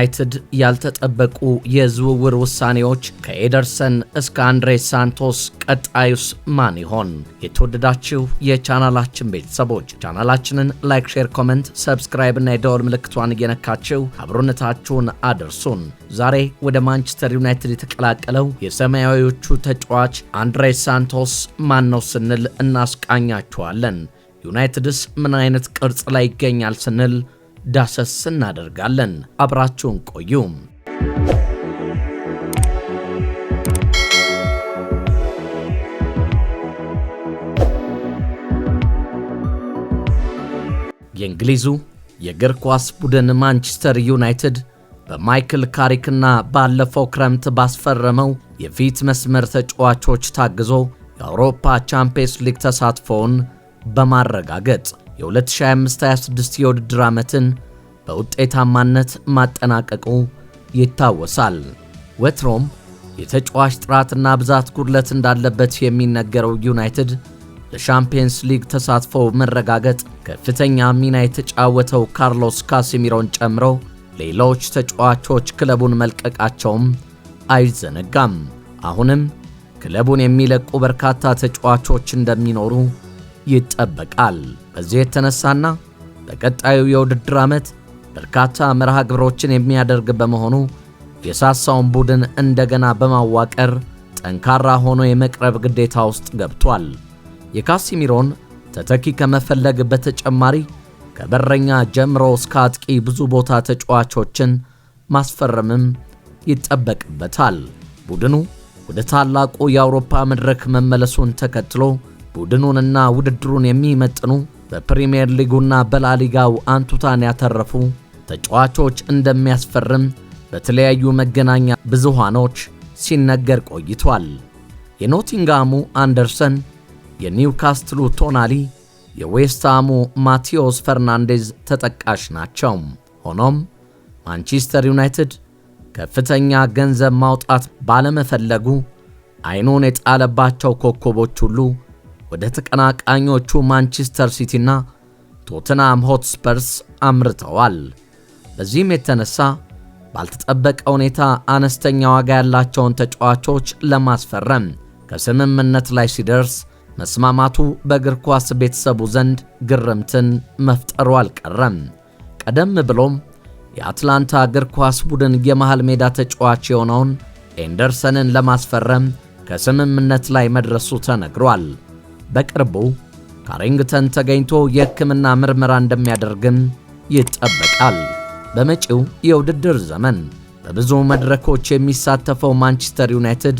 በዩናይትድ ያልተጠበቁ የዝውውር ውሳኔዎች ከኤደርሰን እስከ አንድሬስ ሳንቶስ ቀጣዩስ ማን ይሆን? የተወደዳችሁ የቻናላችን ቤተሰቦች ቻናላችንን ላይክ፣ ሼር፣ ኮሜንት፣ ሰብስክራይብ እና የደወል ምልክቷን እየነካችሁ አብሮነታችሁን አድርሱን። ዛሬ ወደ ማንቸስተር ዩናይትድ የተቀላቀለው የሰማያዊዎቹ ተጫዋች አንድሬስ ሳንቶስ ማን ነው ስንል እናስቃኛችኋለን። ዩናይትድስ ምን አይነት ቅርጽ ላይ ይገኛል ስንል ዳሰስ እናደርጋለን። አብራችሁን ቆዩ። የእንግሊዙ የእግር ኳስ ቡድን ማንቸስተር ዩናይትድ በማይክል ካሪክና ባለፈው ክረምት ባስፈረመው የፊት መስመር ተጫዋቾች ታግዞ የአውሮፓ ቻምፒየንስ ሊግ ተሳትፎውን በማረጋገጥ የ2025-26 የውድድር ዓመትን በውጤታማነት ማጠናቀቁ ይታወሳል። ወትሮም የተጫዋች ጥራትና ብዛት ጉድለት እንዳለበት የሚነገረው ዩናይትድ ለቻምፒየንስ ሊግ ተሳትፎ መረጋገጥ ከፍተኛ ሚና የተጫወተው ካርሎስ ካሴሚሮን ጨምሮ ሌሎች ተጫዋቾች ክለቡን መልቀቃቸውም አይዘነጋም። አሁንም ክለቡን የሚለቁ በርካታ ተጫዋቾች እንደሚኖሩ ይጠበቃል። በዚህ የተነሳና በቀጣዩ የውድድር ዓመት በርካታ መርሃ ግብሮችን የሚያደርግ በመሆኑ የሳሳውን ቡድን እንደገና በማዋቀር ጠንካራ ሆኖ የመቅረብ ግዴታ ውስጥ ገብቷል። የካሴሚሮን ተተኪ ከመፈለግ በተጨማሪ ከበረኛ ጀምሮ እስከ አጥቂ ብዙ ቦታ ተጫዋቾችን ማስፈረምም ይጠበቅበታል። ቡድኑ ወደ ታላቁ የአውሮፓ መድረክ መመለሱን ተከትሎ ቡድኑንና ውድድሩን የሚመጥኑ በፕሪሚየር ሊጉና በላሊጋው አንቱታን ያተረፉ ተጫዋቾች እንደሚያስፈርም በተለያዩ መገናኛ ብዙሃኖች ሲነገር ቆይቷል። የኖቲንጋሙ አንደርሰን፣ የኒውካስትሉ ቶናሊ፣ የዌስትሃሙ ማቴዎስ ፈርናንዴዝ ተጠቃሽ ናቸው። ሆኖም ማንቸስተር ዩናይትድ ከፍተኛ ገንዘብ ማውጣት ባለመፈለጉ አይኑን የጣለባቸው ኮከቦች ሁሉ ወደ ተቀናቃኞቹ ማንቸስተር ሲቲና ቶተንሃም ሆትስፐርስ አምርተዋል። በዚህም የተነሳ ባልተጠበቀ ሁኔታ አነስተኛ ዋጋ ያላቸውን ተጫዋቾች ለማስፈረም ከስምምነት ላይ ሲደርስ መስማማቱ በእግር ኳስ ቤተሰቡ ዘንድ ግርምትን መፍጠሩ አልቀረም። ቀደም ብሎም የአትላንታ እግር ኳስ ቡድን የመሃል ሜዳ ተጫዋች የሆነውን ኤንደርሰንን ለማስፈረም ከስምምነት ላይ መድረሱ ተነግሯል። በቅርቡ ካሪንግተን ተገኝቶ የሕክምና ምርመራ እንደሚያደርግም ይጠበቃል። በመጪው የውድድር ዘመን በብዙ መድረኮች የሚሳተፈው ማንቸስተር ዩናይትድ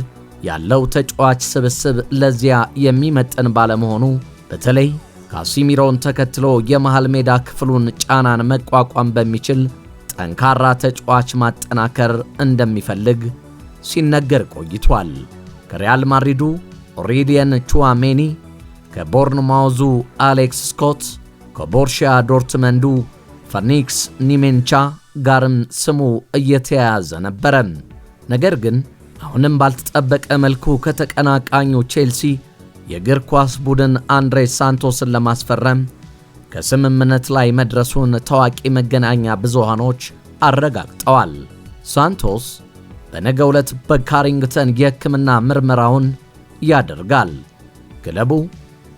ያለው ተጫዋች ስብስብ ለዚያ የሚመጥን ባለመሆኑ በተለይ ካሴሚሮን ተከትሎ የመሃል ሜዳ ክፍሉን ጫናን መቋቋም በሚችል ጠንካራ ተጫዋች ማጠናከር እንደሚፈልግ ሲነገር ቆይቷል። ከሪያል ማድሪዱ ኦሬሊየን ቹዋሜኒ፣ ከቦርንማውዙ አሌክስ ስኮት፣ ከቦርሺያ ዶርትመንዱ ፊኒክስ ኒሜንቻ ጋርም ስሙ እየተያያዘ ነበረ። ነገር ግን አሁንም ባልተጠበቀ መልኩ ከተቀናቃኙ ቼልሲ የእግር ኳስ ቡድን አንድሬስ ሳንቶስን ለማስፈረም ከስምምነት ላይ መድረሱን ታዋቂ መገናኛ ብዙሃኖች አረጋግጠዋል። ሳንቶስ በነገው ዕለት በካሪንግተን የሕክምና ምርመራውን ያደርጋል። ክለቡ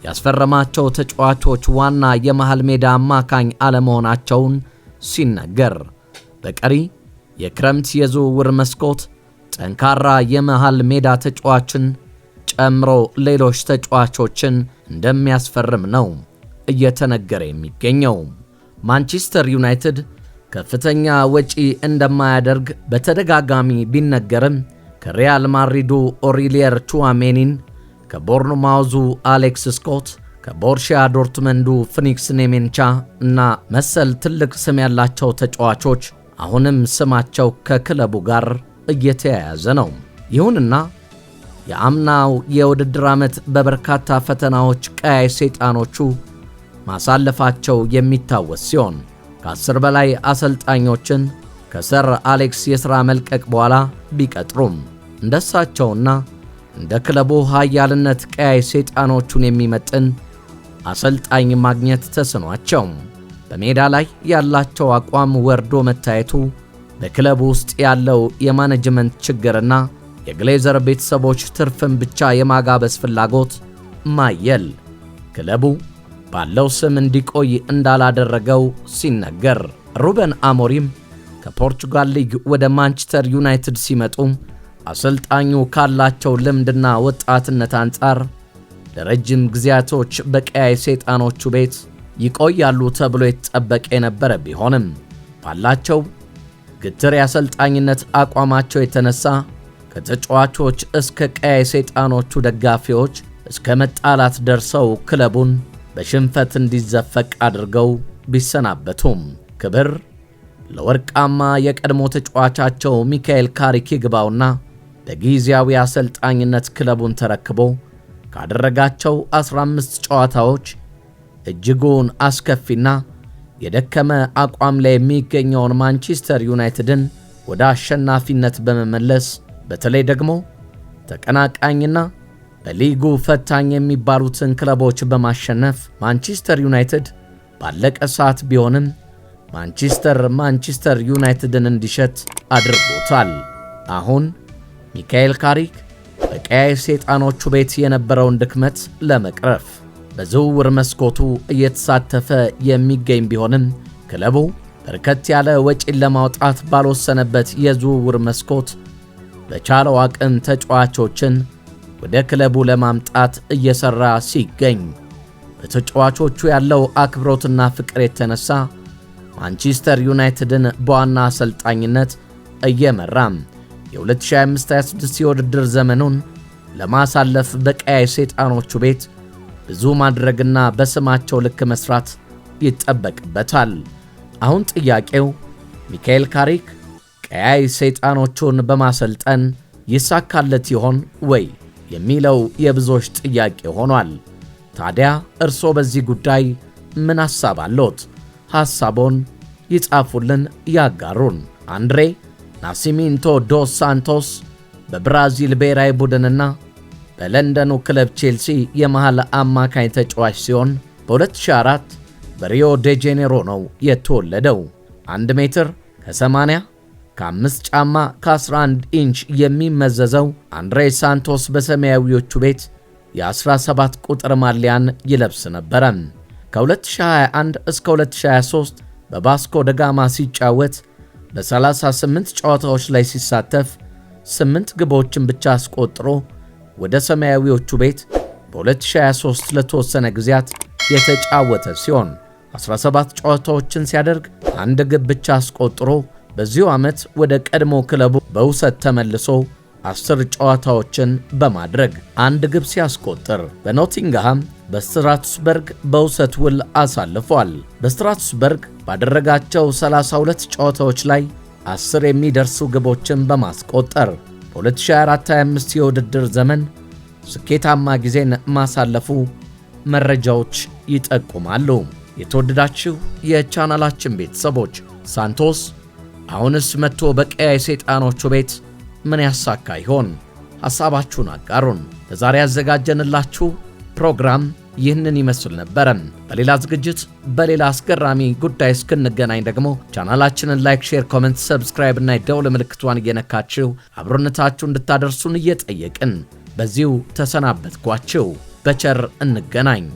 ያስፈረማቸው ተጫዋቾች ዋና የመሃል ሜዳ አማካኝ አለመሆናቸውን ሲነገር በቀሪ የክረምት የዝውውር መስኮት ጠንካራ የመሃል ሜዳ ተጫዋችን ጨምሮ ሌሎች ተጫዋቾችን እንደሚያስፈርም ነው እየተነገረ የሚገኘው። ማንቸስተር ዩናይትድ ከፍተኛ ወጪ እንደማያደርግ በተደጋጋሚ ቢነገርም ከሪያል ማድሪዱ ኦሬሊየን ቹዋሜኒን፣ ከቦርንማውዙ አሌክስ ስኮት፣ ከቦርሺያ ዶርትመንዱ ፊኒክስ ኒሜንቻ እና መሰል ትልቅ ስም ያላቸው ተጫዋቾች አሁንም ስማቸው ከክለቡ ጋር እየተያያዘ ነው። ይሁንና የአምናው የውድድር ዓመት በበርካታ ፈተናዎች ቀያይ ሰይጣኖቹ ማሳለፋቸው የሚታወስ ሲሆን ከ10 በላይ አሰልጣኞችን ከሰር አሌክስ የሥራ መልቀቅ በኋላ ቢቀጥሩም እንደሳቸውና እንደ ክለቡ ኃያልነት ቀያይ ሰይጣኖቹን የሚመጥን አሰልጣኝ ማግኘት ተስኗቸው በሜዳ ላይ ያላቸው አቋም ወርዶ መታየቱ በክለቡ ውስጥ ያለው የማኔጅመንት ችግርና የግሌዘር ቤተሰቦች ትርፍን ብቻ የማጋበስ ፍላጎት ማየል ክለቡ ባለው ስም እንዲቆይ እንዳላደረገው ሲነገር፣ ሩበን አሞሪም ከፖርቹጋል ሊግ ወደ ማንቸስተር ዩናይትድ ሲመጡ አሰልጣኙ ካላቸው ልምድና ወጣትነት አንጻር ለረጅም ጊዜያቶች በቀያይ ሰይጣኖቹ ቤት ይቆያሉ ተብሎ የተጠበቀ የነበረ ቢሆንም ባላቸው ግትር የአሰልጣኝነት አቋማቸው የተነሳ ከተጫዋቾች እስከ ቀያይ ሰይጣኖቹ ደጋፊዎች እስከ መጣላት ደርሰው ክለቡን በሽንፈት እንዲዘፈቅ አድርገው ቢሰናበቱም ክብር ለወርቃማ የቀድሞ ተጫዋቻቸው ሚካኤል ካሪክ ይግባውና በጊዜያዊ አሰልጣኝነት ክለቡን ተረክቦ ካደረጋቸው 15 ጨዋታዎች እጅጉን አስከፊና የደከመ አቋም ላይ የሚገኘውን ማንቸስተር ዩናይትድን ወደ አሸናፊነት በመመለስ በተለይ ደግሞ ተቀናቃኝና በሊጉ ፈታኝ የሚባሉትን ክለቦች በማሸነፍ ማንቸስተር ዩናይትድ ባለቀ ሰዓት ቢሆንም ማንቸስተር ዩናይትድን እንዲሸት አድርጎታል። አሁን ሚካኤል ካሪክ በቀያይ ሰይጣኖቹ ቤት የነበረውን ድክመት ለመቅረፍ በዝውውር መስኮቱ እየተሳተፈ የሚገኝ ቢሆንም ክለቡ በርከት ያለ ወጪን ለማውጣት ባልወሰነበት የዝውውር መስኮት በቻለው አቅም ተጫዋቾችን ወደ ክለቡ ለማምጣት እየሰራ ሲገኝ በተጫዋቾቹ ያለው አክብሮትና ፍቅር የተነሳ ማንቸስተር ዩናይትድን በዋና አሰልጣኝነት እየመራ የ2025-26 የውድድር ዘመኑን ለማሳለፍ በቀያይ ሰይጣኖቹ ቤት ብዙ ማድረግና በስማቸው ልክ መስራት ይጠበቅበታል። አሁን ጥያቄው ሚካኤል ካሪክ ቀያይ ሰይጣኖቹን በማሰልጠን ይሳካለት ይሆን ወይ የሚለው የብዙዎች ጥያቄ ሆኗል። ታዲያ እርሶ በዚህ ጉዳይ ምን ሐሳብ አለዎት? ሐሳቦን ይጻፉልን፣ ያጋሩን። አንድሬ ናሲሚንቶ ዶስ ሳንቶስ በብራዚል ብሔራዊ ቡድንና በለንደኑ ክለብ ቼልሲ የመሃል አማካኝ ተጫዋች ሲሆን በ2004 በሪዮ ዴ ጄኔሮ ነው የተወለደው። 1 ሜትር ከ80 ከ5 ጫማ ከ11 ኢንች የሚመዘዘው አንድሬ ሳንቶስ በሰማያዊዎቹ ቤት የ17 ቁጥር ማሊያን ይለብስ ነበረ። ከ2021 እስከ 2023 በባስኮ ደጋማ ሲጫወት በ38 ጨዋታዎች ላይ ሲሳተፍ 8 ግቦችን ብቻ አስቆጥሮ ወደ ሰማያዊዎቹ ቤት በ2023 ለተወሰነ ጊዜያት የተጫወተ ሲሆን 17 ጨዋታዎችን ሲያደርግ 1 ግብ ብቻ አስቆጥሮ በዚሁ ዓመት ወደ ቀድሞ ክለቡ በውሰት ተመልሶ 10 ጨዋታዎችን በማድረግ 1 ግብ ሲያስቆጥር በኖቲንግሃም በስትራስበርግ በውሰት ውል አሳልፏል። በስትራስበርግ ባደረጋቸው 32 ጨዋታዎች ላይ 10 የሚደርሱ ግቦችን በማስቆጠር በ2024-25 የውድድር ዘመን ስኬታማ ጊዜን ማሳለፉ መረጃዎች ይጠቁማሉ። የተወደዳችሁ የቻናላችን ቤተሰቦች ሳንቶስ አሁንስ መጥቶ በቀያይ ሰይጣኖቹ ቤት ምን ያሳካ ይሆን? ሐሳባችሁን አጋሩን። ለዛሬ ያዘጋጀንላችሁ ፕሮግራም ይህንን ይመስል ነበር። በሌላ ዝግጅት በሌላ አስገራሚ ጉዳይ እስክንገናኝ ደግሞ ቻናላችንን ላይክ፣ ሼር፣ ኮሜንት፣ ሰብስክራይብ እና የደወል ምልክቷን እየነካችሁ አብሮነታችሁ እንድታደርሱን እየጠየቅን በዚሁ ተሰናበትኳችሁ። በቸር እንገናኝ።